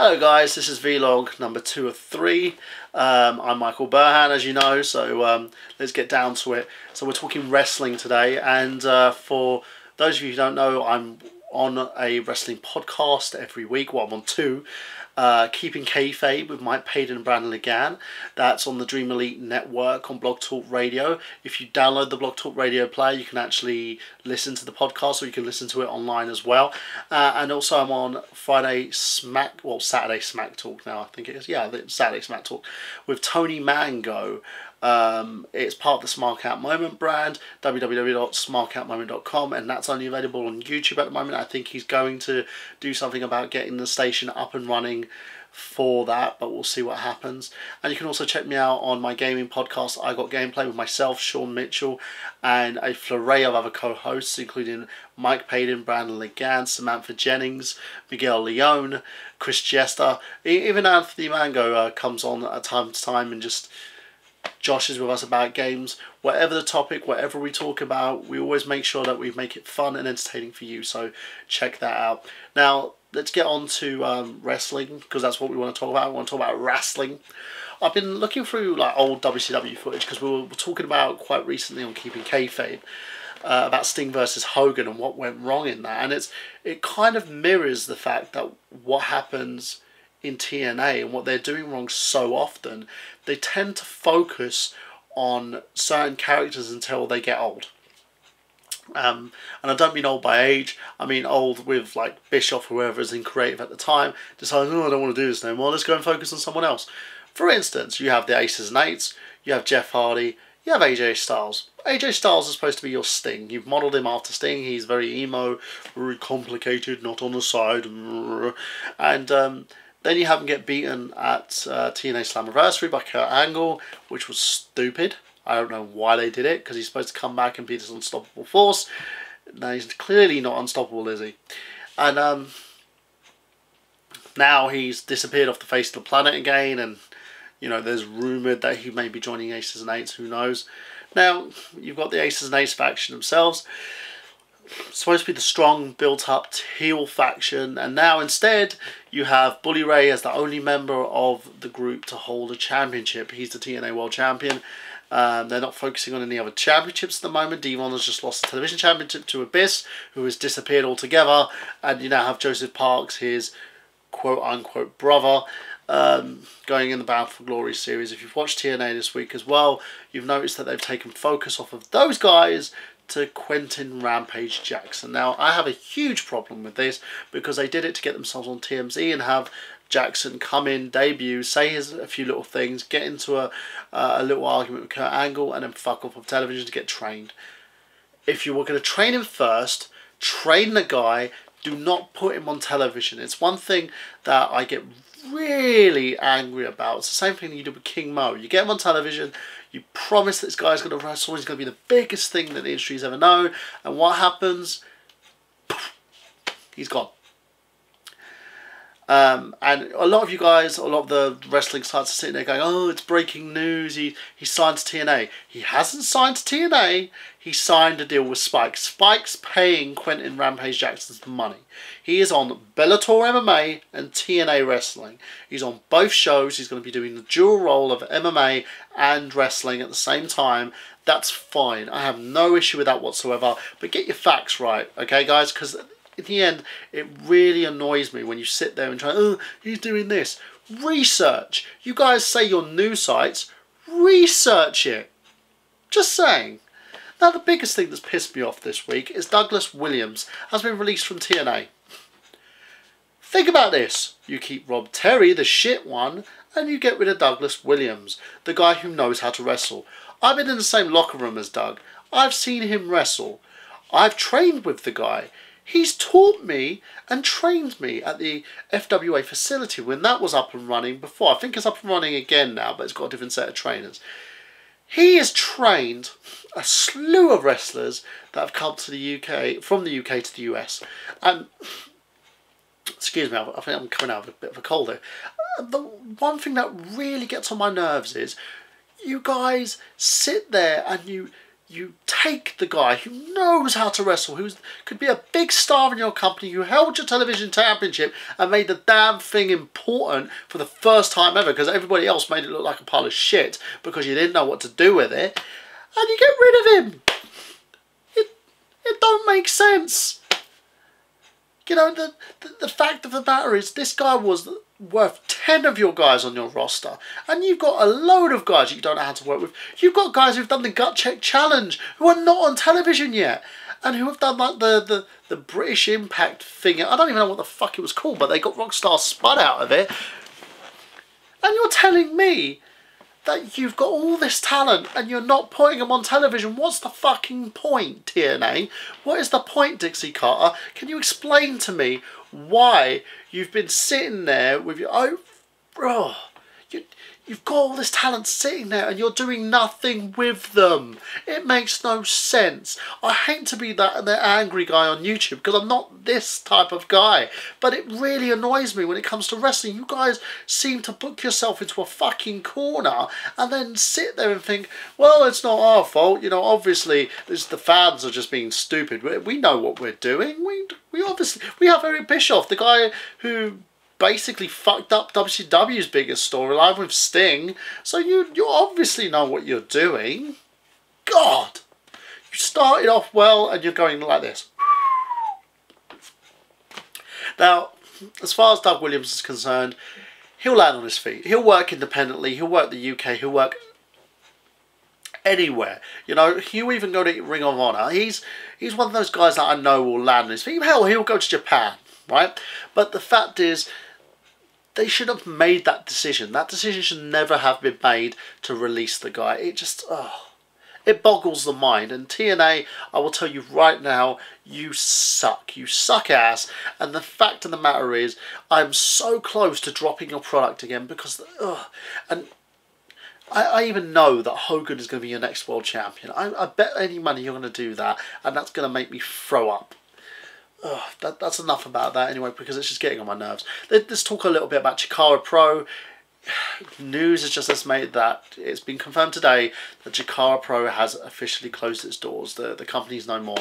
Hello guys, this is vlog number 2 of 3. I'm Michael Burhan, as you know, so let's get down to it. So we're talking wrestling today, and for those of you who don't know, I'm on a wrestling podcast every week. Well, I'm on 2. Keeping Kayfabe with Mike Payden and Brandon Legan. That's on the Dream Elite Network on Blog Talk Radio. If you download the Blog Talk Radio player, you can actually listen to the podcast, or you can listen to it online as well. And also I'm on Saturday Smack Talk now, I think it is. Yeah, Saturday Smack Talk with Tony Mango. It's part of the Smart Out Moment brand, www.smartoutmoment.com, and that's only available on YouTube at the moment. I think he's going to do something about getting the station up and running for that, but we'll see what happens. And you can also check me out on my gaming podcast, I Got Gameplay, with myself, Sean Mitchell, and a flurry of other co-hosts, including Mike Payden, Brandon Legan, Samantha Jennings, Miguel Leone, Chris Jester, even Anthony Mango comes on at time to time and just Josh is with us about games. Whatever the topic, whatever we talk about, we always make sure that we make it fun and entertaining for you, so check that out. Now let's get on to wrestling, because that's what we want to talk about. We want to talk about wrestling. I've been looking through like old WCW footage, because we were talking about quite recently on Keeping Kayfabe about Sting versus Hogan and what went wrong in that, and it kind of mirrors the fact that what happens in TNA and what they're doing wrong so often. They tend to focus on certain characters until they get old. And I don't mean old by age, I mean old with like Bischoff, whoever is in creative at the time, decides, oh, I don't want to do this no more, let's go and focus on someone else. For instance, you have the Aces and Eights, you have Jeff Hardy, you have AJ Styles. AJ Styles is supposed to be your Sting. You've modelled him after Sting. He's very emo, very complicated, not on the side. And then you have him get beaten at TNA Slammaversiry by Kurt Angle, which was stupid. I don't know why they did it, because he's supposed to come back and beat his unstoppable force. Now he's clearly not unstoppable, is he? And now he's disappeared off the face of the planet again, and you know, there's rumoured that he may be joining Aces and Eights, who knows. Now, you've got the Aces and Eights faction themselves. It's supposed to be the strong, built-up heel faction, and now instead you have Bully Ray as the only member of the group to hold a championship. He's the TNA World Champion. They're not focusing on any other championships at the moment. Devon has just lost the television championship to Abyss, who has disappeared altogether, and you now have Joseph Parks, his quote-unquote brother, going in the Bound for Glory series. If you've watched TNA this week as well, you've noticed that they've taken focus off of those guys to Quentin Rampage Jackson. Now, I have a huge problem with this, because they did it to get themselves on TMZ and have Jackson come in, debut, say a few little things, get into a little argument with Kurt Angle, and then fuck off of television to get trained. If you were going to train him first, train the guy, do not put him on television. It's one thing that I get really angry about. It's the same thing you do with King Mo. You get him on television, you promise that this guy's going to wrestle, he's going to be the biggest thing that the industry's ever known, and what happens? He's gone. And a lot of you guys, a lot of the wrestling sites are sitting there going, oh, it's breaking news, he signed to TNA. He hasn't signed to TNA, he signed a deal with Spike. Spike's paying Quentin Rampage Jackson's money. He is on Bellator MMA and TNA Wrestling. He's on both shows. He's going to be doing the dual role of MMA and wrestling at the same time. That's fine. I have no issue with that whatsoever. But get your facts right, okay, guys? Because in the end, it really annoys me when you sit there and try, oh, he's doing this. Research. You guys say your news sites, research it. Just saying. Now, the biggest thing that's pissed me off this week is Douglas Williams has been released from TNA. Think about this. You keep Rob Terry, the shit one, and you get rid of Douglas Williams, the guy who knows how to wrestle. I've been in the same locker room as Doug. I've seen him wrestle. I've trained with the guy. He's taught me and trained me at the FWA facility when that was up and running before. I think it's up and running again now, but it's got a different set of trainers. He has trained a slew of wrestlers that have come to the UK, from the UK to the US. And, excuse me, I think I'm coming out of a bit of a cold here. The one thing that really gets on my nerves is you guys sit there and you you take the guy who knows how to wrestle, who could be a big star in your company, who held your television championship and made the damn thing important for the first time ever, because everybody else made it look like a pile of shit because you didn't know what to do with it, and you get rid of him. It don't make sense. You know, the fact of the matter is, this guy was worth 10 of your guys on your roster, and you've got a load of guys you don't know how to work with. You've got guys who've done the gut check challenge who are not on television yet, and who have done like the British Impact thing. I don't even know what the fuck it was called, but they got Rockstar Spud out of it. And you're telling me that you've got all this talent and you're not putting them on television? What's the fucking point, TNA? What is the point, Dixie Carter? Can you explain to me why you've been sitting there with your... You've got all this talent sitting there and you're doing nothing with them. It makes no sense. I hate to be that angry guy on YouTube because I'm not this type of guy. But it really annoys me when it comes to wrestling. You guys seem to book yourself into a fucking corner and then sit there and think, well, it's not our fault. You know, obviously the fans are just being stupid. We know what we're doing. We have Eric Bischoff, the guy who basically fucked up WCW's biggest storyline with Sting, so you obviously know what you're doing. God, you started off well and you're going like this. Now, as far as Doug Williams is concerned, he'll land on his feet. He'll work independently. He'll work the UK. He'll work anywhere. You know, he'll even go to Ring of Honor. He's one of those guys that I know will land on his feet. Hell, he'll go to Japan, right? But the fact is, they should have made that decision. That decision should never have been made to release the guy. It just, it boggles the mind. And TNA, I will tell you right now, you suck. You suck ass. And the fact of the matter is, I'm so close to dropping your product again because, and I even know that Hogan is going to be your next world champion. I bet any money you're going to do that, and that's going to make me throw up. That's enough about that anyway, because it's just getting on my nerves. Let's talk a little bit about Chikara Pro. News has just made that it's been confirmed today that Chikara Pro has officially closed its doors. The company's no more.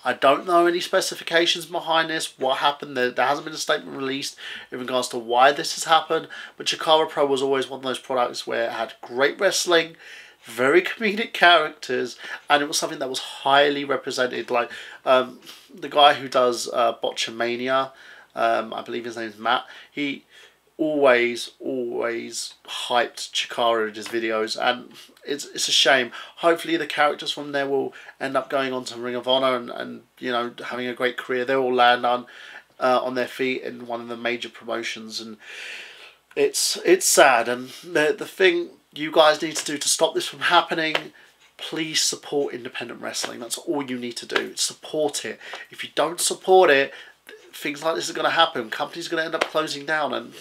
I don't know any specifications behind this, what happened. There hasn't been a statement released in regards to why this has happened, but Chikara Pro was always one of those products where it had great wrestling, very comedic characters, and it was something that was highly represented. Like the guy who does Botchamania, I believe his name's Matt, he always hyped Chikara in his videos, and it's a shame. Hopefully the characters from there will end up going on to Ring of Honor and you know, having a great career. They will land on their feet in one of the major promotions, and it's sad. And the thing you guys need to do to stop this from happening, please support independent wrestling. That's all you need to do. Support it. If you don't support it, things like this are going to happen. Companies are going to end up closing down, and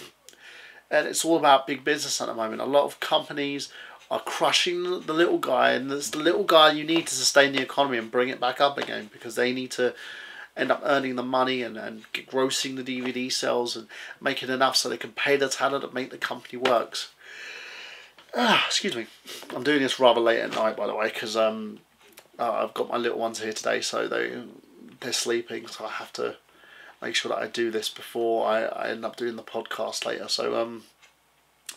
it's all about big business at the moment. A lot of companies are crushing the little guy, and it's the little guy you need to sustain the economy and bring it back up again, because they need to end up earning the money and grossing the DVD sales and making enough so they can pay the talent and make the company works. Excuse me. I'm doing this rather late at night, by the way, because I've got my little ones here today, so they're sleeping, so I have to make sure that I do this before I end up doing the podcast later. So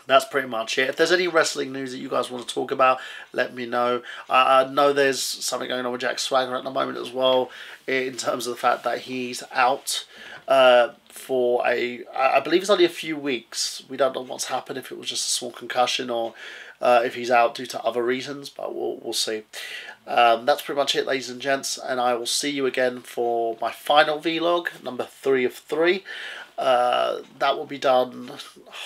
that's pretty much it. If there's any wrestling news that you guys want to talk about, let me know. I know there's something going on with Jack Swagger at the moment as well, in terms of the fact that he's out for I believe it's only a few weeks. We don't know what's happened, if it was just a small concussion or if he's out due to other reasons, but we'll see. That's pretty much it, ladies and gents, and I will see you again for my final vlog, number 3 of 3. That will be done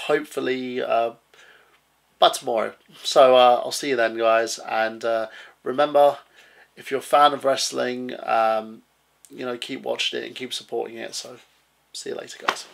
hopefully by tomorrow. So I'll see you then, guys, and remember, if you're a fan of wrestling, you know, keep watching it and keep supporting it. So see you later, guys.